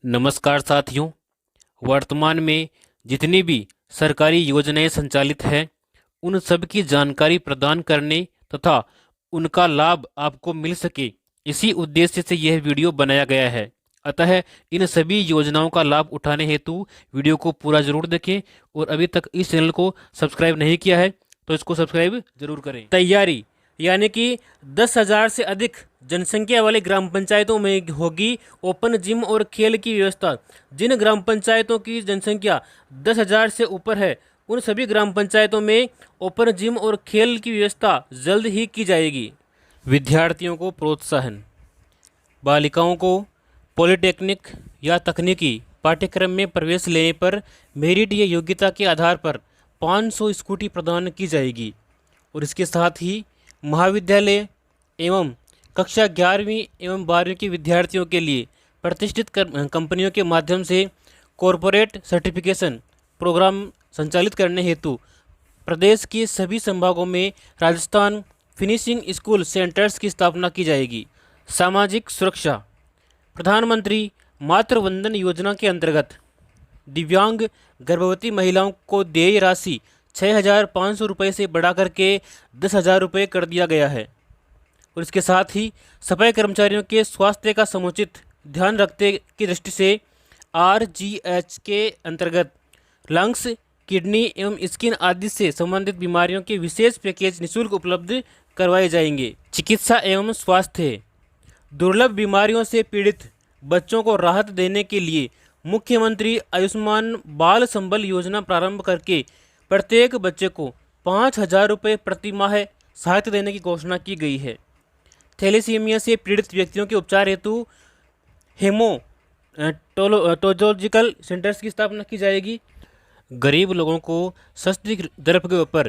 नमस्कार साथियों। वर्तमान में जितनी भी सरकारी योजनाएं संचालित हैं उन सब की जानकारी प्रदान करने तथा उनका लाभ आपको मिल सके, इसी उद्देश्य से यह वीडियो बनाया गया है। अतः इन सभी योजनाओं का लाभ उठाने हेतु वीडियो को पूरा जरूर देखें और अभी तक इस चैनल को सब्सक्राइब नहीं किया है तो इसको सब्सक्राइब जरूर करें। तैयारी यानी कि 10,000 से अधिक जनसंख्या वाली ग्राम पंचायतों में होगी ओपन जिम और खेल की व्यवस्था। जिन ग्राम पंचायतों की जनसंख्या 10,000 से ऊपर है उन सभी ग्राम पंचायतों में ओपन जिम और खेल की व्यवस्था जल्द ही की जाएगी। विद्यार्थियों को प्रोत्साहन। बालिकाओं को पॉलिटेक्निक या तकनीकी पाठ्यक्रम में प्रवेश लेने पर मेरिट या योग्यता के आधार पर 500 स्कूटी प्रदान की जाएगी। और इसके साथ ही महाविद्यालय एवं कक्षा 11वीं एवं 12वीं के विद्यार्थियों के लिए प्रतिष्ठित कंपनियों के माध्यम से कॉरपोरेट सर्टिफिकेशन प्रोग्राम संचालित करने हेतु प्रदेश के सभी संभागों में राजस्थान फिनिशिंग स्कूल सेंटर्स की स्थापना की जाएगी। सामाजिक सुरक्षा। प्रधानमंत्री मातृ वंदन योजना के अंतर्गत दिव्यांग गर्भवती महिलाओं को देय राशि 6,500 रुपये से बढ़ा करके 10,000 रुपये कर दिया गया है। और इसके साथ ही सफाई कर्मचारियों के स्वास्थ्य का समुचित ध्यान रखते की दृष्टि से RGH के अंतर्गत लंग्स, किडनी एवं स्किन आदि से संबंधित बीमारियों के विशेष पैकेज निःशुल्क उपलब्ध करवाए जाएंगे। चिकित्सा एवं स्वास्थ्य। दुर्लभ बीमारियों से पीड़ित बच्चों को राहत देने के लिए मुख्यमंत्री आयुष्मान बाल संबल योजना प्रारंभ करके प्रत्येक बच्चे को 5,000 रुपये प्रति माह सहायता देने की घोषणा की गई है। थैलेसीमिया से पीड़ित व्यक्तियों के उपचार हेतु हेमोटोलॉजिकल सेंटर्स की स्थापना की जाएगी। गरीब लोगों को सस्ती दर के ऊपर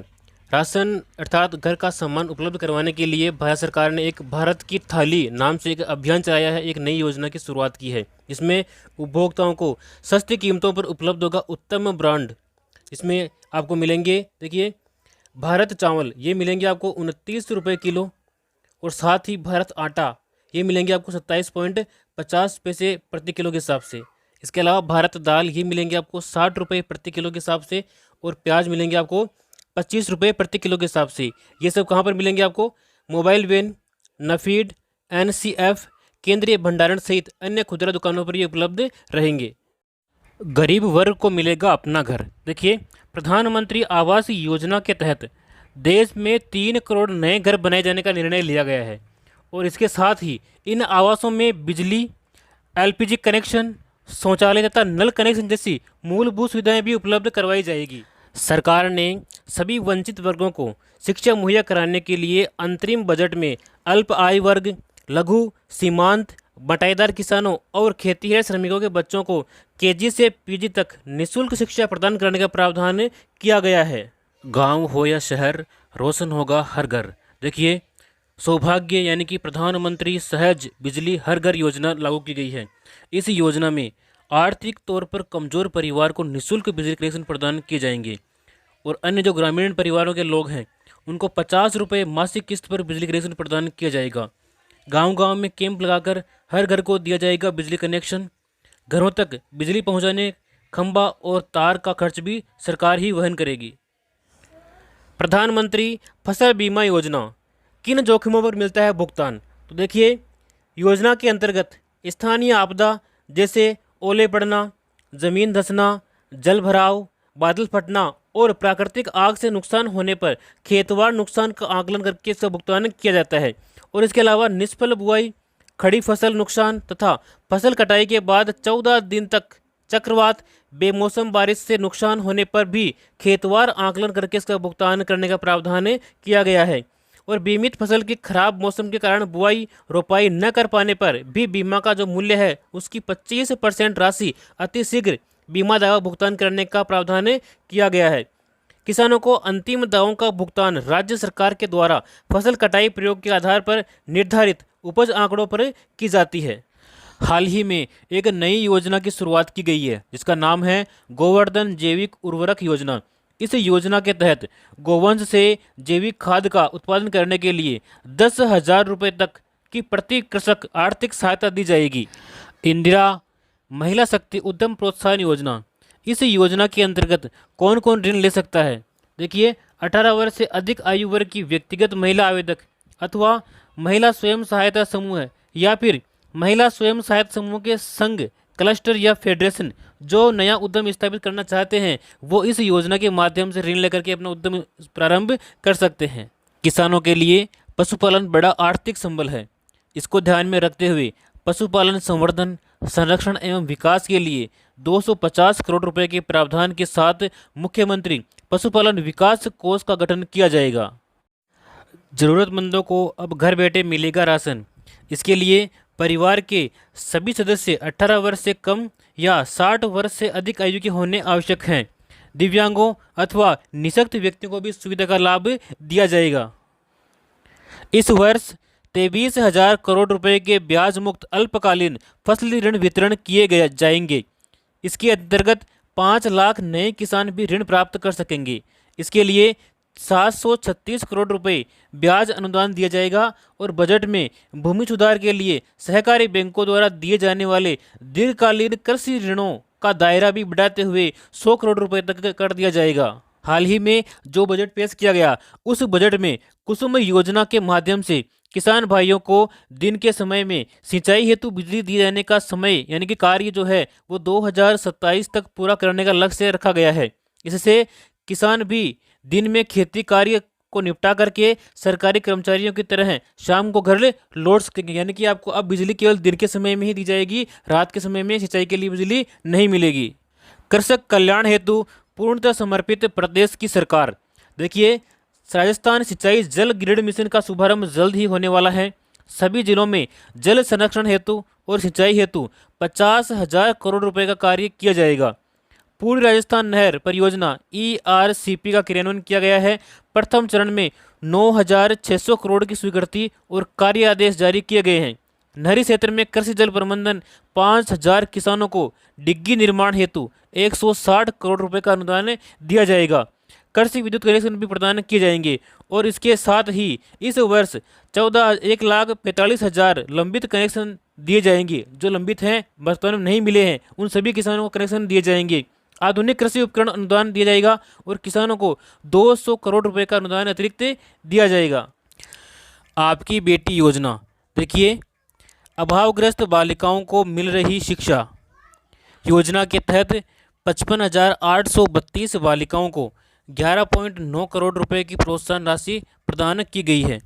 राशन अर्थात घर का सामान उपलब्ध करवाने के लिए भारत सरकार ने एक भारत की थाली नाम से एक अभियान चलाया है। एक नई योजना की शुरुआत की है जिसमें उपभोक्ताओं को सस्ती कीमतों पर उपलब्ध होगा उत्तम ब्रांड। इसमें आपको मिलेंगे, देखिए, भारत चावल ये मिलेंगे आपको 29 रुपये किलो और साथ ही भारत आटा ये मिलेंगे आपको 27.50 पैसे प्रति किलो के हिसाब से। इसके अलावा भारत दाल ये मिलेंगे आपको 60 रुपये प्रति किलो के हिसाब से और प्याज मिलेंगे आपको 25 रुपये प्रति किलो के हिसाब से। ये सब कहाँ पर मिलेंगे आपको? मोबाइल वैन, नफीड, NCF, केंद्रीय भंडारण सहित अन्य खुदरा दुकानों पर ये उपलब्ध रहेंगे। गरीब वर्ग को मिलेगा अपना घर। देखिए, प्रधानमंत्री आवास योजना के तहत देश में 3 करोड़ नए घर बनाए जाने का निर्णय लिया गया है और इसके साथ ही इन आवासों में बिजली, LPG कनेक्शन, शौचालय तथा नल कनेक्शन जैसी मूलभूत सुविधाएं भी उपलब्ध करवाई जाएगी। सरकार ने सभी वंचित वर्गों को शिक्षा मुहैया कराने के लिए अंतरिम बजट में अल्प आय वर्ग, लघु, सीमांत, बटाईदार किसानों और खेतीहर श्रमिकों के बच्चों को KG से PG तक निःशुल्क शिक्षा प्रदान करने का प्रावधान किया गया है। गांव हो या शहर, रोशन होगा हर घर। देखिए, सौभाग्य यानी कि प्रधानमंत्री सहज बिजली हर घर योजना लागू की गई है। इस योजना में आर्थिक तौर पर कमजोर परिवार को निःशुल्क बिजली कनेक्शन प्रदान किए जाएंगे और अन्य जो ग्रामीण परिवारों के लोग हैं उनको 50 रुपये मासिक किस्त पर बिजली कनेक्शन प्रदान किया जाएगा। गांव-गांव में कैंप लगाकर हर घर को दिया जाएगा बिजली कनेक्शन। घरों तक बिजली पहुंचाने खंभा और तार का खर्च भी सरकार ही वहन करेगी। प्रधानमंत्री फसल बीमा योजना, किन जोखिमों पर मिलता है भुगतान? तो देखिए, योजना के अंतर्गत स्थानीय आपदा जैसे ओले पड़ना, जमीन धंसना, जल भराव, बादल फटना और प्राकृतिक आग से नुकसान होने पर खेतवार नुकसान का आकलन करके इसका भुगतान किया जाता है। और इसके अलावा निष्फल बुआई, खड़ी फसल नुकसान तथा फसल कटाई के बाद 14 दिन तक चक्रवात, बेमौसम बारिश से नुकसान होने पर भी खेतवार आकलन करके इसका भुगतान करने का प्रावधान किया गया है। और बीमित फसल की खराब मौसम के कारण बुआई रोपाई न कर पाने पर भी बीमा का जो मूल्य है उसकी 25% राशि अतिशीघ्र बीमा दावा भुगतान करने का प्रावधान किया गया है। किसानों को अंतिम दावों का भुगतान राज्य सरकार के द्वारा फसल कटाई प्रयोग के आधार पर निर्धारित उपज आंकड़ों पर की जाती है। हाल ही में एक नई योजना की शुरुआत की गई है जिसका नाम है गोवर्धन जैविक उर्वरक योजना। इस योजना के तहत गोवंश से जैविक खाद का उत्पादन करने के लिए 10,000 रुपये तक की प्रति कृषक आर्थिक सहायता दी जाएगी। इंदिरा महिला शक्ति उद्यम प्रोत्साहन योजना। इस योजना के अंतर्गत कौन कौन ऋण ले सकता है? देखिए, 18 वर्ष से अधिक आयु वर्ग की व्यक्तिगत महिला आवेदक अथवा महिला स्वयं सहायता समूह या फिर महिला स्वयं सहायता समूह के संघ, क्लस्टर या फेडरेशन जो नया उद्यम स्थापित करना चाहते हैं, वो इस योजना के माध्यम से ऋण लेकर के अपना उद्यम प्रारंभ कर सकते हैं। किसानों के लिए पशुपालन बड़ा आर्थिक संबल है। इसको ध्यान में रखते हुए पशुपालन संवर्धन, संरक्षण एवं विकास के लिए 250 करोड़ रुपए के प्रावधान के साथ मुख्यमंत्री पशुपालन विकास कोष का गठन किया जाएगा। जरूरतमंदों को अब घर बैठे मिलेगा राशन। इसके लिए परिवार के सभी सदस्य 18 वर्ष से कम या 60 वर्ष से अधिक आयु के होने आवश्यक हैं। दिव्यांगों अथवा निःशक्त व्यक्तियों को भी सुविधा का लाभ दिया जाएगा। इस वर्ष 23,000 करोड़ रुपए के ब्याज मुक्त अल्पकालीन फसली ऋण वितरण किए जाएंगे। इसके अंतर्गत 5 लाख नए किसान भी ऋण प्राप्त कर सकेंगे। इसके लिए 736 करोड़ रुपए ब्याज अनुदान दिया जाएगा और बजट में भूमि सुधार के लिए सहकारी बैंकों द्वारा दिए जाने वाले दीर्घकालीन कृषि ऋणों का दायरा भी बढ़ाते हुए 100 करोड़ रुपए तक कर दिया जाएगा। हाल ही में जो बजट पेश किया गया, उस बजट में कुसुम योजना के माध्यम से किसान भाइयों को दिन के समय में सिंचाई हेतु बिजली दिए जाने का समय यानी कि कार्य जो है वो 2027 तक पूरा करने का लक्ष्य रखा गया है। इससे किसान भी दिन में खेती कार्य को निपटा करके सरकारी कर्मचारियों की तरह शाम को घर लौट सकेंगे। यानी कि आपको अब बिजली केवल दिन के समय में ही दी जाएगी, रात के समय में सिंचाई के लिए बिजली नहीं मिलेगी। कृषक कल्याण हेतु पूर्णतः समर्पित प्रदेश की सरकार। देखिए, राजस्थान सिंचाई जल ग्रिड मिशन का शुभारंभ जल्द ही होने वाला है। सभी जिलों में जल संरक्षण हेतु और सिंचाई हेतु 50,000 करोड़ रुपए का कार्य किया जाएगा। पूर्वी राजस्थान नहर परियोजना ERCP का क्रियान्वयन किया गया है। प्रथम चरण में 9,600 करोड़ की स्वीकृति और कार्य आदेश जारी किए गए हैं। नहरी क्षेत्र में कृषि जल प्रबंधन 5,000 किसानों को डिग्गी निर्माण हेतु 160 करोड़ रुपए का अनुदान दिया जाएगा। कृषि विद्युत कनेक्शन भी प्रदान किए जाएंगे और इसके साथ ही इस वर्ष 1,45,000 लंबित कनेक्शन दिए जाएंगे। जो लंबित हैं, वर्तमान में नहीं मिले हैं, उन सभी किसानों को कनेक्शन दिए जाएंगे। आधुनिक कृषि उपकरण अनुदान दिया जाएगा और किसानों को 200 करोड़ रुपए का अनुदान अतिरिक्त दिया जाएगा। आपकी बेटी योजना। देखिए, अभावग्रस्त बालिकाओं को मिल रही शिक्षा योजना के तहत 55,832 बालिकाओं को 11.9 करोड़ रुपए की प्रोत्साहन राशि प्रदान की गई है।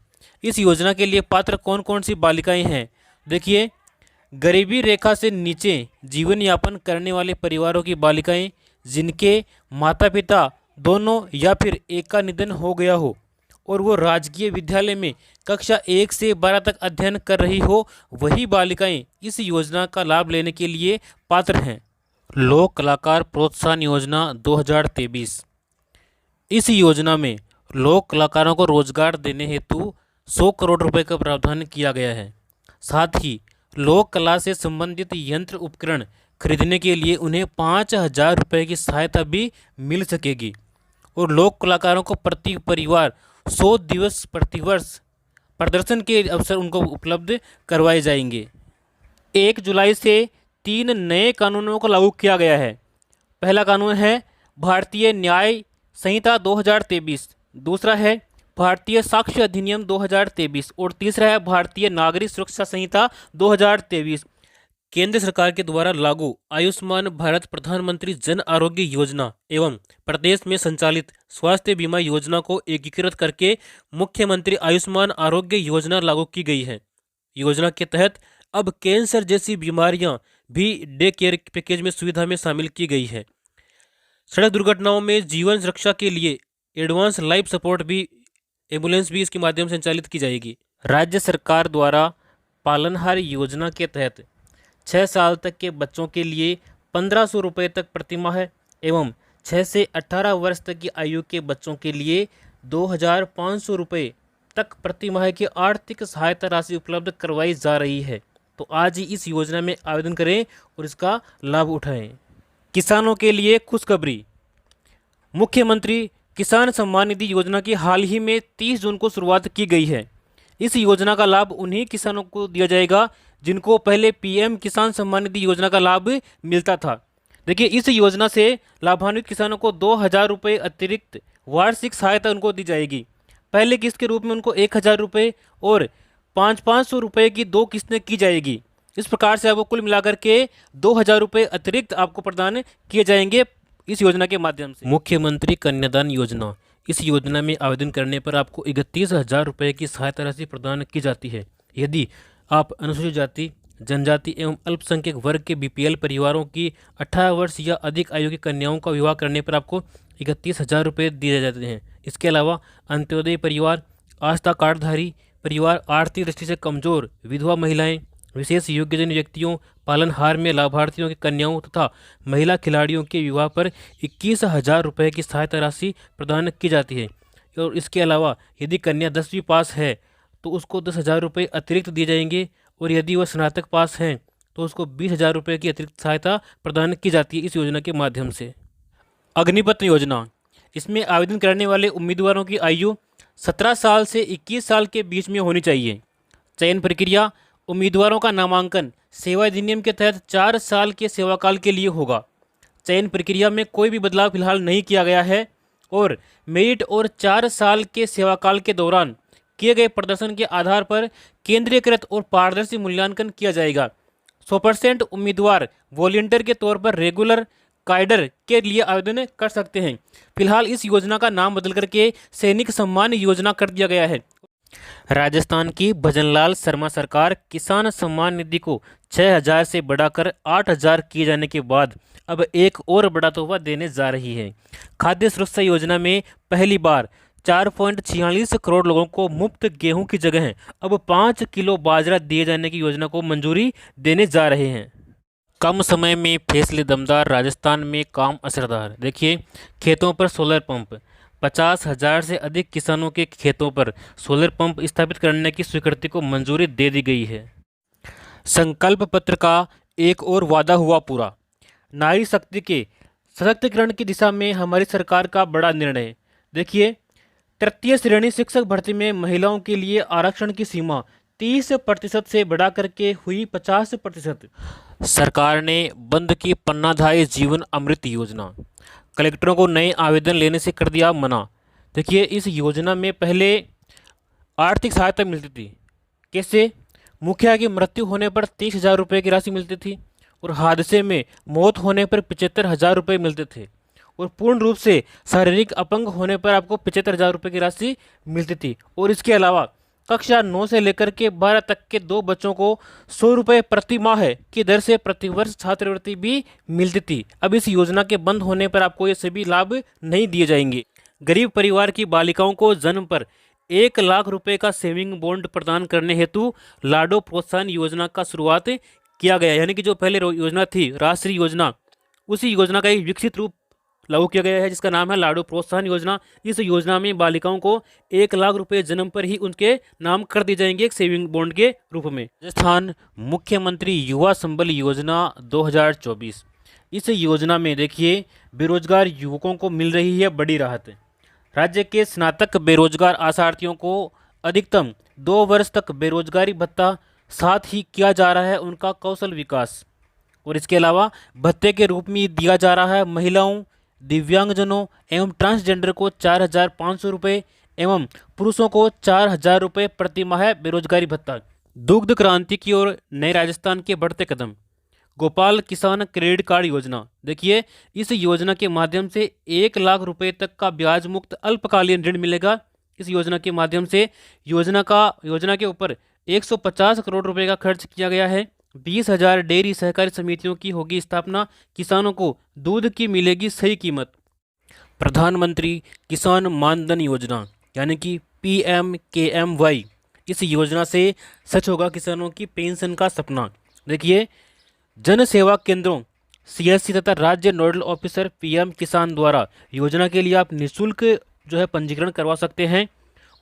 इस योजना के लिए पात्र कौन कौन सी बालिकाएं हैं? देखिए, गरीबी रेखा से नीचे जीवन यापन करने वाले परिवारों की बालिकाएं जिनके माता पिता दोनों या फिर एक का निधन हो गया हो और वो राजकीय विद्यालय में कक्षा 1 से 12 तक अध्ययन कर रही हो, वही बालिकाएं इस योजना का लाभ लेने के लिए पात्र हैं। लोक कलाकार प्रोत्साहन योजना 2023। इस योजना में लोक कलाकारों को रोजगार देने हेतु 100 करोड़ रुपए का प्रावधान किया गया है। साथ ही लोक कला से संबंधित यंत्र उपकरण खरीदने के लिए उन्हें 5,000 रुपये की सहायता भी मिल सकेगी और लोक कलाकारों को प्रति परिवार 100 दिवस प्रतिवर्ष प्रदर्शन के अवसर उनको उपलब्ध करवाए जाएंगे। 1 जुलाई से 3 नए कानूनों को लागू किया गया है। पहला कानून है भारतीय न्याय संहिता 2023, दूसरा है भारतीय साक्ष्य अधिनियम 2023 और तीसरा है भारतीय नागरिक सुरक्षा संहिता 2023। केंद्र सरकार के द्वारा लागू आयुष्मान भारत प्रधानमंत्री जन आरोग्य योजना एवं प्रदेश में संचालित स्वास्थ्य बीमा योजना को एकीकृत करके मुख्यमंत्री आयुष्मान आरोग्य योजना लागू की गई है। योजना के तहत अब कैंसर जैसी बीमारियां भी डे केयर पैकेज में सुविधा में शामिल की गई है। सड़क दुर्घटनाओं में जीवन रक्षा के लिए एडवांस लाइफ सपोर्ट भी एम्बुलेंस भी इसके माध्यम से संचालित की जाएगी। राज्य सरकार द्वारा पालनहार योजना के तहत 6 साल तक के बच्चों के लिए 1,500 रुपये तक प्रतिमाह एवं 6 से 18 वर्ष तक की आयु के बच्चों के लिए 2,500 रुपये तक प्रतिमाह की आर्थिक सहायता राशि उपलब्ध करवाई जा रही है। तो आज ही इस योजना में आवेदन करें और इसका लाभ उठाएं। किसानों के लिए खुशखबरी। मुख्यमंत्री किसान सम्मान निधि योजना की हाल ही में 30 जून को शुरुआत की गई है। इस योजना का लाभ उन्हीं किसानों को दिया जाएगा जिनको पहले पीएम किसान सम्मान निधि योजना का लाभ मिलता था। देखिए, इस योजना से लाभान्वित किसानों को 2,000 रुपये अतिरिक्त वार्षिक सहायता उनको दी जाएगी। पहले किस्त के रूप में उनको 1,000 रुपये और 500 रुपये की 2 किस्तें की जाएगी। इस प्रकार से आपको कुल मिलाकर के 2,000 रुपये अतिरिक्त आपको प्रदान किए जाएंगे इस योजना के माध्यम से। मुख्यमंत्री कन्यादान योजना, इस योजना में आवेदन करने पर आपको 31,000 रुपये की सहायता राशि प्रदान की जाती है। यदि आप अनुसूचित जाति, जनजाति एवं अल्पसंख्यक वर्ग के बीपीएल परिवारों की 18 वर्ष या अधिक आयु की कन्याओं का विवाह करने पर आपको 31,000 रुपये दिए जाते हैं। इसके अलावा अंत्योदय परिवार, आस्था कार्डधारी परिवार, आर्थिक दृष्टि से कमजोर विधवा महिलाएं, विशेष योग्यजन व्यक्तियों, पालनहार में लाभार्थियों की कन्याओं तथा महिला खिलाड़ियों के विवाह पर 21,000 रुपये की सहायता राशि प्रदान की जाती है। और इसके अलावा यदि कन्या 10वीं पास है तो उसको 10,000 रुपये अतिरिक्त दिए जाएंगे, और यदि वह स्नातक पास हैं तो उसको 20,000 रुपये की अतिरिक्त सहायता प्रदान की जाती है इस योजना के माध्यम से। अग्निपथ योजना, इसमें आवेदन करने वाले उम्मीदवारों की आयु 17 साल से 21 साल के बीच में होनी चाहिए। चयन प्रक्रिया, उम्मीदवारों का नामांकन सेवा अधिनियम के तहत 4 साल के सेवाकाल के लिए होगा। चयन प्रक्रिया में कोई भी बदलाव फिलहाल नहीं किया गया है और मेरिट और 4 साल के सेवाकाल के दौरान किए गए प्रदर्शन के आधार पर केंद्रीयकृत और पारदर्शी मूल्यांकन किया जाएगा। 100% उम्मीदवार वॉलंटियर के तौर पर रेगुलर काडर के लिए आवेदन कर सकते हैं। फिलहाल इस योजना का नाम बदल करके सैनिक सम्मान योजना कर दिया गया है। राजस्थान की भजनलाल शर्मा सरकार किसान सम्मान निधि को 6,000 से बढ़ाकर 8,000 किए जाने के बाद अब एक और बड़ा तोहफा देने जा रही है। खाद्य सुरक्षा योजना में पहली बार 4.46 करोड़ लोगों को मुफ्त गेहूं की जगह अब 5 किलो बाजरा दिए जाने की योजना को मंजूरी देने जा रहे हैं। कम समय में फैसले दमदार, राजस्थान में काम असरदार। देखिए, खेतों पर सोलर पंप, 50,000 से अधिक किसानों के खेतों पर सोलर पंप स्थापित करने की स्वीकृति को मंजूरी दे दी गई है। संकल्प पत्र का एक और वादा हुआ पूरा। नारी शक्ति के सशक्तिकरण की दिशा में हमारी सरकार का बड़ा निर्णय। देखिए, तृतीय श्रेणी शिक्षक भर्ती में महिलाओं के लिए आरक्षण की सीमा 30% से बढ़ा करके हुई 50%। सरकार ने बंद की पन्नाधाय जीवन अमृत योजना, कलेक्टरों को नए आवेदन लेने से कर दिया मना। देखिए, इस योजना में पहले आर्थिक सहायता मिलती थी। कैसे? मुखिया की मृत्यु होने पर 30,000 रुपये की राशि मिलती थी, और हादसे में मौत होने पर 75,000 रुपये मिलते थे, और पूर्ण रूप से शारीरिक अपंग होने पर आपको 75,000 रुपये की राशि मिलती थी। और इसके अलावा कक्षा 9 से लेकर के 12 तक के 2 बच्चों को 100 रुपये प्रति माह की दर से प्रतिवर्ष छात्रवृत्ति भी मिलती थी। अब इस योजना के बंद होने पर आपको ये सभी लाभ नहीं दिए जाएंगे। गरीब परिवार की बालिकाओं को जन्म पर 1 लाख रुपए का सेविंग बॉन्ड प्रदान करने हेतु लाडो प्रोत्साहन योजना का शुरुआत किया गया। यानी कि जो पहले योजना थी राष्ट्रीय योजना, उसी योजना का एक विकसित रूप लागू किया गया है जिसका नाम है लाडो प्रोत्साहन योजना। इस योजना में बालिकाओं को 1 लाख रुपए जन्म पर ही उनके नाम कर दिए जाएंगे एक सेविंग बॉन्ड के रूप में। राजस्थान मुख्यमंत्री युवा संबल योजना 2024, इस योजना में देखिए बेरोजगार युवकों को मिल रही है बड़ी राहत। राज्य के स्नातक बेरोजगार आशार्थियों को अधिकतम 2 वर्ष तक बेरोजगारी भत्ता, साथ ही किया जा रहा है उनका कौशल विकास। और इसके अलावा भत्ते के रूप में दिया जा रहा है महिलाओं, दिव्यांगजनों एवं ट्रांसजेंडर को 4,500 रुपये एवं पुरुषों को 4,000 रुपये प्रति माह बेरोजगारी भत्ता। दुग्ध क्रांति की ओर नए राजस्थान के बढ़ते कदम। गोपाल किसान क्रेडिट कार्ड योजना, देखिए इस योजना के माध्यम से 1 लाख रुपए तक का ब्याज मुक्त अल्पकालीन ऋण मिलेगा। इस योजना के माध्यम से योजना के ऊपर 150 करोड़ रुपए का खर्च किया गया है। 20,000 डेयरी सहकारी समितियों की होगी स्थापना। किसानों को दूध की मिलेगी सही कीमत। प्रधानमंत्री किसान मानधन योजना यानी कि PMKMY, इस योजना से सच होगा किसानों की पेंशन का सपना। देखिए, जन सेवा केंद्रों CSC तथा राज्य नोडल ऑफिसर PM किसान द्वारा योजना के लिए आप निःशुल्क पंजीकरण करवा सकते हैं।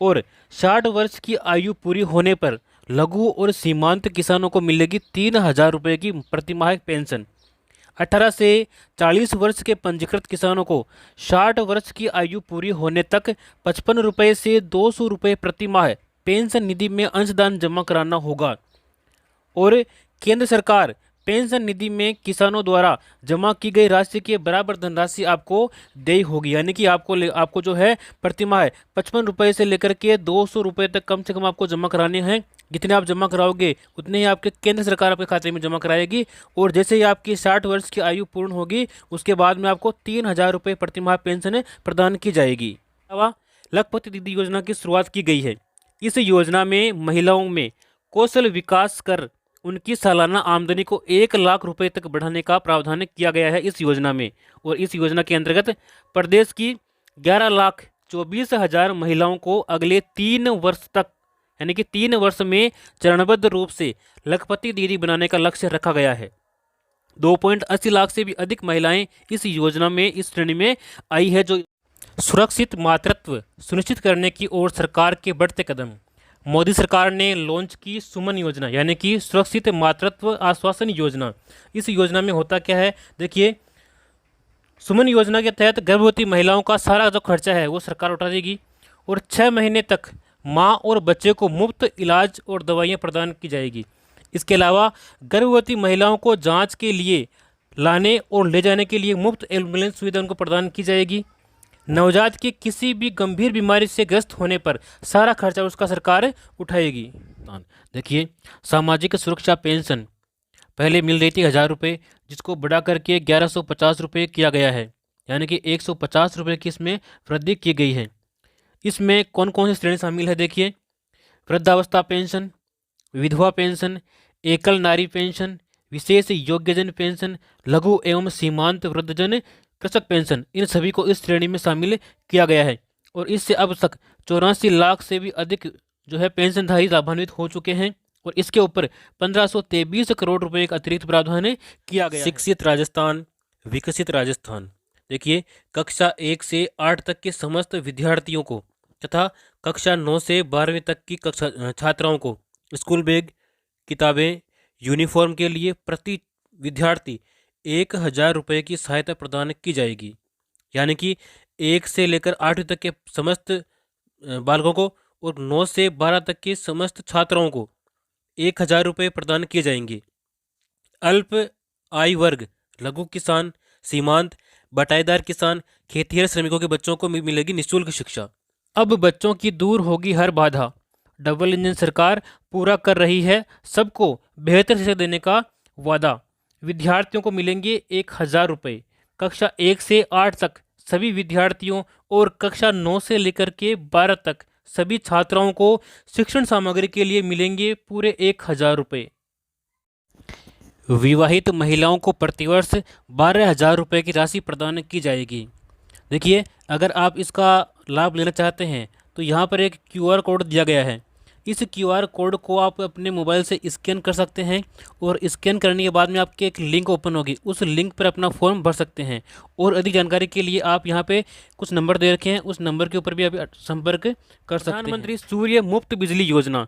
और 60 वर्ष की आयु पूरी होने पर लघु और सीमांत किसानों को मिलेगी 3,000 रुपये की प्रतिमाह पेंशन। 18 से 40 वर्ष के पंजीकृत किसानों को 60 वर्ष की आयु पूरी होने तक 55 रुपये से 200 रुपये प्रति माह पेंशन निधि में अंशदान जमा कराना होगा। और केंद्र सरकार पेंशन निधि में किसानों द्वारा जमा की गई राशि के बराबर धनराशि आपको देय होगी। यानी कि आपको जो है प्रति माह 55 रुपये से लेकर के 200 रुपये तक कम से कम आपको जमा कराने हैं। जितने आप जमा कराओगे उतने ही आपके केंद्र सरकार आपके खाते में जमा कराएगी। और जैसे ही आपकी 60 वर्ष की आयु पूर्ण होगी उसके बाद में आपको 3000 रुपये प्रति माह पेंशन प्रदान की जाएगी। अलावा लखपति दीदी योजना की शुरुआत की गई है। इस योजना में महिलाओं में कौशल विकास कर उनकी सालाना आमदनी को 1 लाख रुपए तक बढ़ाने का प्रावधान किया गया है इस योजना में। और इस योजना के अंतर्गत प्रदेश की 11,24,000 महिलाओं को अगले 3 वर्ष तक यानी कि 3 वर्ष में चरणबद्ध रूप से लखपति दीदी बनाने का लक्ष्य रखा गया है। 2.80 लाख से भी अधिक महिलाएं इस योजना में इस श्रेणी में आई है, जो सुरक्षित मातृत्व सुनिश्चित करने की ओर सरकार के बढ़ते कदम। मोदी सरकार ने लॉन्च की सुमन योजना यानी कि सुरक्षित मातृत्व आश्वासन योजना। इस योजना में होता क्या है, देखिए, सुमन योजना के तहत गर्भवती महिलाओं का सारा जो खर्चा है वो सरकार उठा देगी और 6 महीने तक मां और बच्चे को मुफ्त इलाज और दवाइयां प्रदान की जाएगी। इसके अलावा गर्भवती महिलाओं को जांच के लिए लाने और ले जाने के लिए मुफ्त एम्बुलेंस सुविधा उनको प्रदान की जाएगी। नवजात की किसी भी गंभीर बीमारी से ग्रस्त होने पर सारा खर्चा उसका सरकार उठाएगी। देखिए, सामाजिक सुरक्षा पेंशन पहले मिल रही थी 1000 रुपये, जिसको बढ़ा करके 1150 रुपये किया गया है, यानी कि 150 रुपये की इसमें वृद्धि की गई है। इसमें कौन कौन सी श्रेणी शामिल है, देखिए, वृद्धावस्था पेंशन, विधवा पेंशन, एकल नारी पेंशन, विशेष योग्यजन पेंशन, लघु एवं सीमांत वृद्धजन कृषक पेंशन, इन सभी को इस श्रेणी में शामिल किया गया है। और इससे अब तक 84 लाख से भी अधिक जो है पेंशनधारी लाभान्वित हो चुके हैं। और इसके ऊपर 1523 करोड़ रुपए का अतिरिक्त प्रावधान किया गया। शिक्षित राजस्थान, विकसित राजस्थान। देखिए, कक्षा 1 से 8 तक के समस्त विद्यार्थियों को तथा कक्षा 9 से 12वीं तक की कक्षा छात्राओं को स्कूल बैग, किताबें, यूनिफॉर्म के लिए प्रति विद्यार्थी 1000 रुपये की सहायता प्रदान की जाएगी। यानी कि 1 से लेकर 8वीं तक के समस्त बालकों को और 9 से 12 तक के समस्त छात्राओं को 1000 रुपये प्रदान किए जाएंगे। अल्प आय वर्ग, लघु किसान, सीमांत, बटाईदार किसान, खेतिहर श्रमिकों के बच्चों को मिलेगी निःशुल्क शिक्षा। अब बच्चों की दूर होगी हर बाधा। डबल इंजन सरकार पूरा कर रही है सबको बेहतर शिक्षा देने का वादा। विद्यार्थियों को मिलेंगे 1000 रुपये। कक्षा 1 से 8 तक सभी विद्यार्थियों और कक्षा 9 से लेकर के 12 तक सभी छात्राओं को शिक्षण सामग्री के लिए मिलेंगे पूरे 1000 रुपये। विवाहित महिलाओं को प्रतिवर्ष 12,000 रुपये की राशि प्रदान की जाएगी। देखिए, अगर आप इसका लाभ लेना चाहते हैं तो यहाँ पर एक QR कोड दिया गया है। इस QR कोड को आप अपने मोबाइल से स्कैन कर सकते हैं और स्कैन करने के बाद में आपके एक लिंक ओपन होगी, उस लिंक पर अपना फॉर्म भर सकते हैं। और अधिक जानकारी के लिए आप यहाँ पे कुछ नंबर दे रखे हैं, उस नंबर के ऊपर भी आप संपर्क कर सकते हैं। प्रधानमंत्री सूर्य मुफ्त बिजली योजना,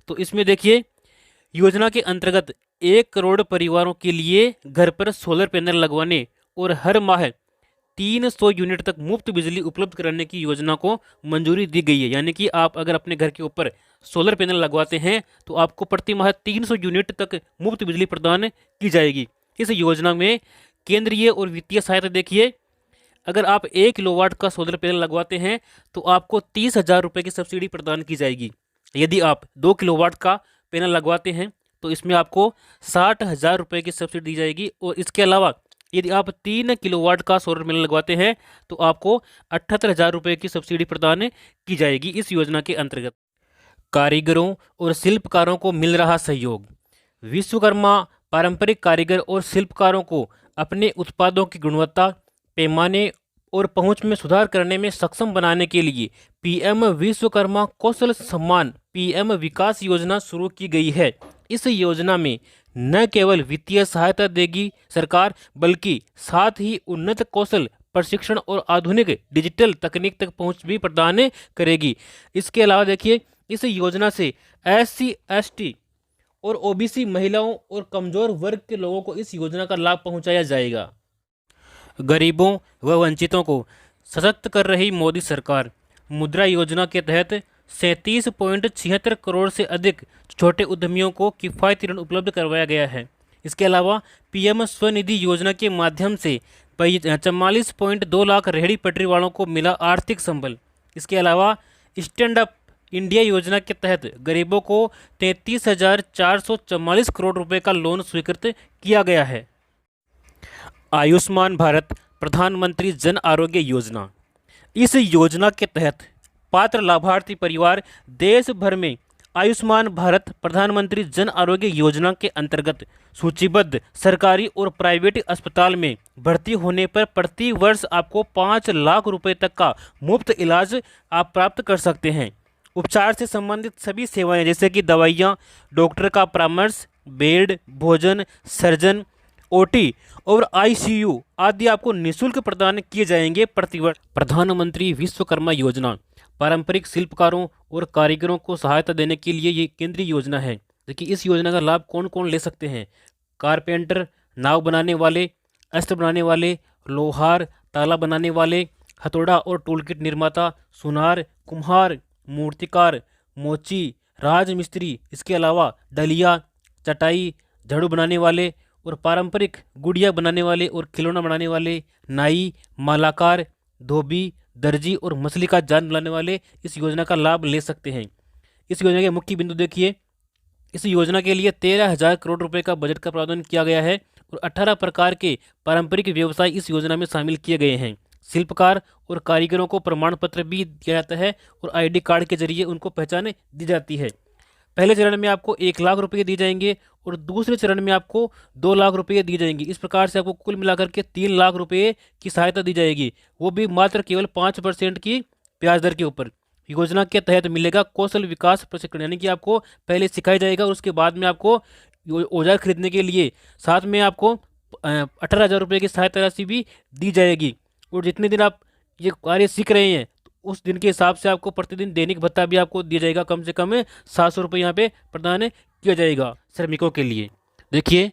तो इसमें देखिए, योजना के अंतर्गत 1 करोड़ परिवारों के लिए घर पर सोलर पैनल लगवाने और हर माह 300 यूनिट तक मुफ्त बिजली उपलब्ध कराने की योजना को मंजूरी दी गई है। यानी कि आप अगर अपने घर के ऊपर सोलर पैनल लगवाते हैं तो आपको प्रति माह 300 यूनिट तक मुफ्त बिजली प्रदान की जाएगी। इस योजना में केंद्रीय और वित्तीय सहायता देखिए, अगर आप 1 किलोवाट का सोलर पैनल लगवाते हैं तो आपको 30,000 रुपये की सब्सिडी प्रदान की जाएगी। यदि आप 2 किलोवाट का पैनल लगवाते हैं तो इसमें आपको 60,000 रुपये की सब्सिडी दी जाएगी। और इसके अलावा यदि आप 3 किलोवाट का सोलर पैनल लगवाते हैं तो आपको 78,000 रुपये की सब्सिडी प्रदान की जाएगी इस योजना के अंतर्गत। कारीगरों और शिल्पकारों को मिल रहा सहयोग। विश्वकर्मा पारंपरिक कारीगर और शिल्पकारों को अपने उत्पादों की गुणवत्ता, पैमाने और पहुंच में सुधार करने में सक्षम बनाने के लिए PM विश्वकर्मा कौशल सम्मान PM विकास योजना शुरू की गई है। इस योजना में न केवल वित्तीय सहायता देगी सरकार, बल्कि साथ ही उन्नत कौशल प्रशिक्षण और आधुनिक डिजिटल तकनीक तक पहुंच भी प्रदान करेगी। इसके अलावा देखिए, इस योजना से SC ST और OBC महिलाओं और कमजोर वर्ग के लोगों को इस योजना का लाभ पहुंचाया जाएगा। गरीबों व वंचितों को सशक्त कर रही मोदी सरकार। मुद्रा योजना के तहत 37.76 करोड़ से अधिक छोटे उद्यमियों को किफ़ायती ऋण उपलब्ध करवाया गया है। इसके अलावा पीएम स्वनिधि योजना के माध्यम से 44.2 लाख रेहड़ी पटरी वालों को मिला आर्थिक संबल। इसके अलावा स्टैंड अप इंडिया योजना के तहत गरीबों को 33,444 करोड़ रुपए का लोन स्वीकृत किया गया है। आयुष्मान भारत प्रधानमंत्री जन आरोग्य योजना। इस योजना के तहत पात्र लाभार्थी परिवार देश भर में आयुष्मान भारत प्रधानमंत्री जन आरोग्य योजना के अंतर्गत सूचीबद्ध सरकारी और प्राइवेट अस्पताल में भर्ती होने पर प्रति वर्ष आपको 5 लाख रुपए तक का मुफ्त इलाज आप प्राप्त कर सकते हैं। उपचार से संबंधित सभी सेवाएं जैसे कि दवाइयाँ, डॉक्टर का परामर्श, बेड, भोजन, सर्जन, ओटी और आईसीयू आदि आपको निःशुल्क प्रदान किए जाएंगे प्रतिवर्ष। प्रधानमंत्री विश्वकर्मा योजना पारंपरिक शिल्पकारों और कारीगरों को सहायता देने के लिए ये केंद्रीय योजना है। देखिए इस योजना का लाभ कौन कौन ले सकते हैं? कारपेंटर, नाव बनाने वाले, अस्त्र बनाने वाले, लोहार, ताला बनाने वाले, हथौड़ा और टूलकिट निर्माता, सुनार, कुम्हार, मूर्तिकार, मोची, राजमिस्त्री, इसके अलावा डलिया, चटाई, झाड़ू बनाने वाले और पारंपरिक गुड़िया बनाने वाले और खिलौना बनाने वाले, नाई, मालाकार, धोबी, दर्जी और मछली का जाल बनाने वाले इस योजना का लाभ ले सकते हैं। इस योजना के मुख्य बिंदु देखिए, इस योजना के लिए 13,000 करोड़ रुपए का बजट का प्रावधान किया गया है और 18 प्रकार के पारंपरिक व्यवसाय इस योजना में शामिल किए गए हैं। शिल्पकार और कारीगरों को प्रमाण पत्र भी दिया जाता है और आईडी कार्ड के जरिए उनको पहचान दी जाती है। पहले चरण में आपको 1 लाख रुपये दिए जाएंगे और दूसरे चरण में आपको 2 लाख रुपये दिए जाएंगे। इस प्रकार से आपको कुल मिलाकर के 3 लाख रुपये की सहायता दी जाएगी, वो भी मात्र केवल 5% की ब्याज दर के ऊपर। योजना के तहत मिलेगा कौशल विकास प्रशिक्षण, यानी कि आपको पहले सिखाया जाएगा और उसके बाद में आपको औजार खरीदने के लिए साथ में आपको 18,000 रुपये की सहायता राशि भी दी जाएगी। और जितने दिन आप ये कार्य सीख रहे हैं उस दिन के हिसाब से आपको प्रतिदिन दैनिक भत्ता भी आपको दिया जाएगा, कम से कम 700 रुपये यहाँ पे प्रदान किया जाएगा श्रमिकों के लिए। देखिए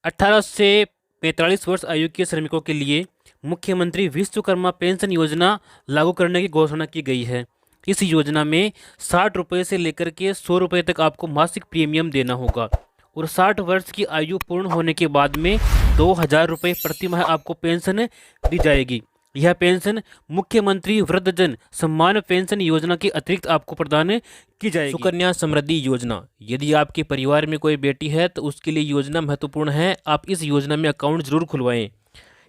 18 से 45 वर्ष आयु के श्रमिकों के लिए मुख्यमंत्री विश्वकर्मा पेंशन योजना लागू करने की घोषणा की गई है। इस योजना में 60 रुपये से लेकर के 100 रुपये तक आपको मासिक प्रीमियम देना होगा और 60 वर्ष की आयु पूर्ण होने के बाद में 2,000 रुपये प्रति माह आपको पेंशन दी जाएगी। यह पेंशन मुख्यमंत्री वृद्धजन सम्मान पेंशन योजना के अतिरिक्त आपको प्रदान की जाएगी। सुकन्या समृद्धि योजना, यदि आपके परिवार में कोई बेटी है तो उसके लिए योजना महत्वपूर्ण है। आप इस योजना में अकाउंट जरूर खुलवाएं।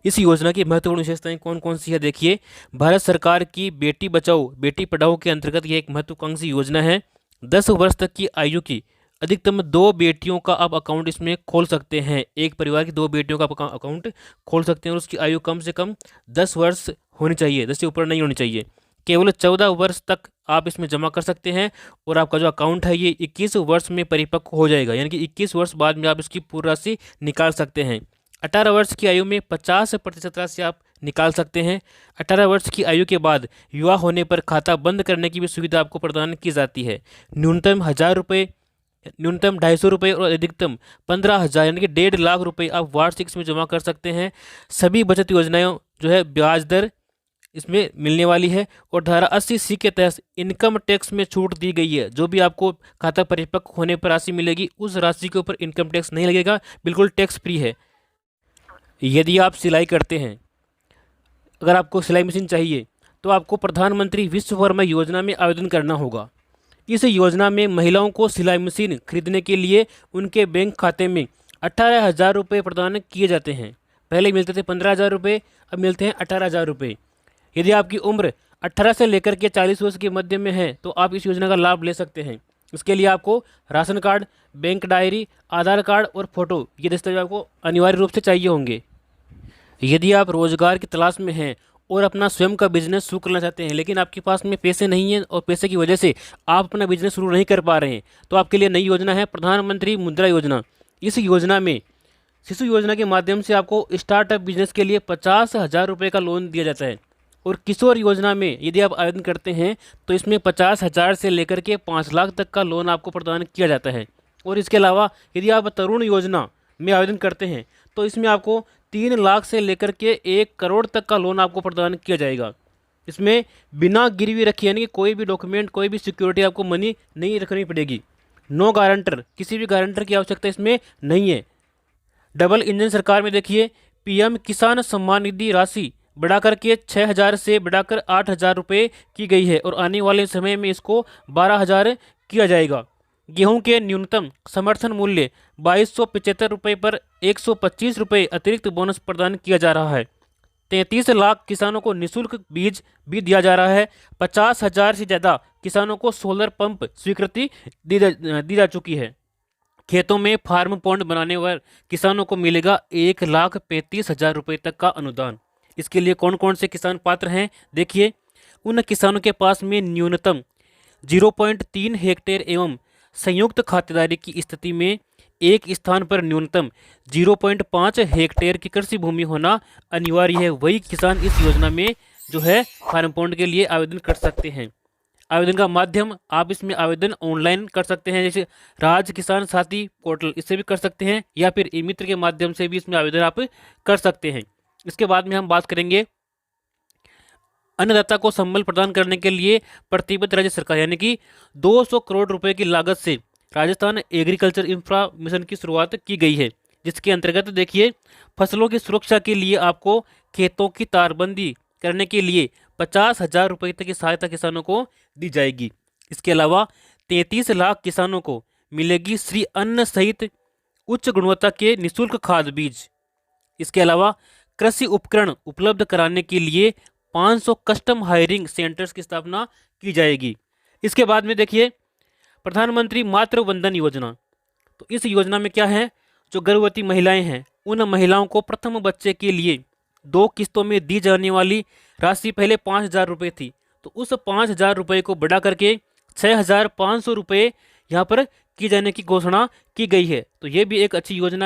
इस योजना की महत्वपूर्ण विशेषताएं कौन कौन सी है? देखिए, भारत सरकार की बेटी बचाओ बेटी पढ़ाओ के अंतर्गत यह एक महत्वाकांक्षी योजना है। 10 वर्ष तक की आयु की अधिकतम 2 बेटियों का आप अकाउंट इसमें खोल सकते हैं। एक परिवार की 2 बेटियों का आप अकाउंट खोल सकते हैं और उसकी आयु कम से कम 10 वर्ष होनी चाहिए, 10 से ऊपर नहीं होनी चाहिए। केवल 14 वर्ष तक आप इसमें जमा कर सकते हैं और आपका जो अकाउंट है ये 21 वर्ष में परिपक्व हो जाएगा, यानी कि 21 वर्ष बाद में आप इसकी पूरी राशि निकाल सकते हैं। 18 वर्ष की आयु में 50% राशि आप निकाल सकते हैं। 18 वर्ष की आयु के बाद युवा होने पर खाता बंद करने की भी सुविधा आपको प्रदान की जाती है। न्यूनतम 1,000 रुपये, न्यूनतम 250 रुपये और अधिकतम 15,000 यानी कि 1.5 लाख रुपये आप वार्षिक इसमें जमा कर सकते हैं। सभी बचत योजनाएं जो है ब्याज दर इसमें मिलने वाली है और धारा 80C के तहत इनकम टैक्स में छूट दी गई है। जो भी आपको खाता परिपक्व होने पर राशि मिलेगी उस राशि के ऊपर इनकम टैक्स नहीं लगेगा, बिल्कुल टैक्स फ्री है। यदि आप सिलाई करते हैं, अगर आपको सिलाई मशीन चाहिए तो आपको प्रधानमंत्री विश्वकर्मा योजना में आवेदन करना होगा। इस योजना में महिलाओं को सिलाई मशीन खरीदने के लिए उनके बैंक खाते में 18,000 रुपये प्रदान किए जाते हैं। पहले मिलते थे 15,000 रुपये, अब मिलते हैं 18,000 रुपये। यदि आपकी उम्र 18 से लेकर के 40 वर्ष के मध्य में है तो आप इस योजना का लाभ ले सकते हैं। इसके लिए आपको राशन कार्ड, बैंक डायरी, आधार कार्ड और फोटो, ये दस्तावेज आपको अनिवार्य रूप से चाहिए होंगे। यदि आप रोजगार की तलाश में हैं और अपना स्वयं का बिजनेस शुरू करना चाहते हैं लेकिन आपके पास में पैसे नहीं हैं और पैसे की वजह से आप अपना बिजनेस शुरू नहीं कर पा रहे हैं, तो आपके लिए नई योजना है प्रधानमंत्री मुद्रा योजना। इस योजना में शिशु योजना के माध्यम से आपको स्टार्टअप बिजनेस के लिए 50,000 रुपये का लोन दिया जाता है और किशोर योजना में यदि आप आवेदन करते हैं तो इसमें 50,000 से लेकर के 5 लाख तक का लोन आपको प्रदान किया जाता है। और इसके अलावा यदि आप तरुण योजना में आवेदन करते हैं तो इसमें आपको 3 लाख से लेकर के 1 करोड़ तक का लोन आपको प्रदान किया जाएगा। इसमें बिना गिरवी रखे, यानी कि कोई भी डॉक्यूमेंट, कोई भी सिक्योरिटी आपको मनी नहीं रखनी पड़ेगी। नो गारंटर, किसी भी गारंटर की आवश्यकता इसमें नहीं है। डबल इंजन सरकार में देखिए, पीएम किसान सम्मान निधि राशि बढ़ाकर के 6,000 से बढ़ाकर 8,000 रुपये की गई है और आने वाले समय में इसको 12,000 किया जाएगा। गेहूं के न्यूनतम समर्थन मूल्य 2275 रुपये पर 125 रुपये अतिरिक्त बोनस प्रदान किया जा रहा है। 33 लाख किसानों को निःशुल्क बीज भी दिया जा रहा है। 50,000 से ज़्यादा किसानों को सोलर पंप स्वीकृति दी जा चुकी है। खेतों में फार्म पॉन्ड बनाने पर किसानों को मिलेगा 1,35,000 रुपये तक का अनुदान। इसके लिए कौन कौन से किसान पात्र हैं, देखिए। उन किसानों के पास में न्यूनतम 0.3 हेक्टेयर एवं संयुक्त खातेदारी की स्थिति में एक स्थान पर न्यूनतम 0.5 हेक्टेयर की कृषि भूमि होना अनिवार्य है, वही किसान इस योजना में जो है फार्म पॉन्ड के लिए आवेदन कर सकते हैं। आवेदन का माध्यम, आप इसमें आवेदन ऑनलाइन कर सकते हैं, जैसे राज्य किसान साथी पोर्टल, इससे भी कर सकते हैं, या फिर ई मित्र के माध्यम से भी इसमें आवेदन आप कर सकते हैं। इसके बाद में हम बात करेंगे अन्नदाता को संबल प्रदान करने के लिए प्रतिबद्ध राज्य सरकार, यानी कि 200 करोड़ रुपए की लागत से राजस्थान एग्रीकल्चर इंफ्रा मिशन की शुरुआत की गई है, जिसके अंतर्गत देखिए फसलों की सुरक्षा के लिए आपको खेतों की तारबंदी करने के लिए 50,000 रुपये तक की सहायता किसानों को दी जाएगी। इसके अलावा 33 लाख किसानों को मिलेगी श्री अन्न सहित उच्च गुणवत्ता के निःशुल्क खाद बीज। इसके अलावा कृषि उपकरण उपलब्ध कराने के लिए 500 कस्टम हायरिंग सेंटर्स की स्थापना की जाएगी। इसके बाद में देखिए प्रधानमंत्री मातृ वंदन योजना। तो इस योजना में क्या है, जो गर्भवती महिलाएं हैं उन महिलाओं को प्रथम बच्चे के लिए 2 किस्तों में दी जाने वाली राशि पहले 5,000 रुपये थी, तो उस 5,000 रुपये को बढ़ा करके 6,500 रुपये यहाँ पर की जाने की घोषणा की गई है। तो ये भी एक अच्छी योजना है।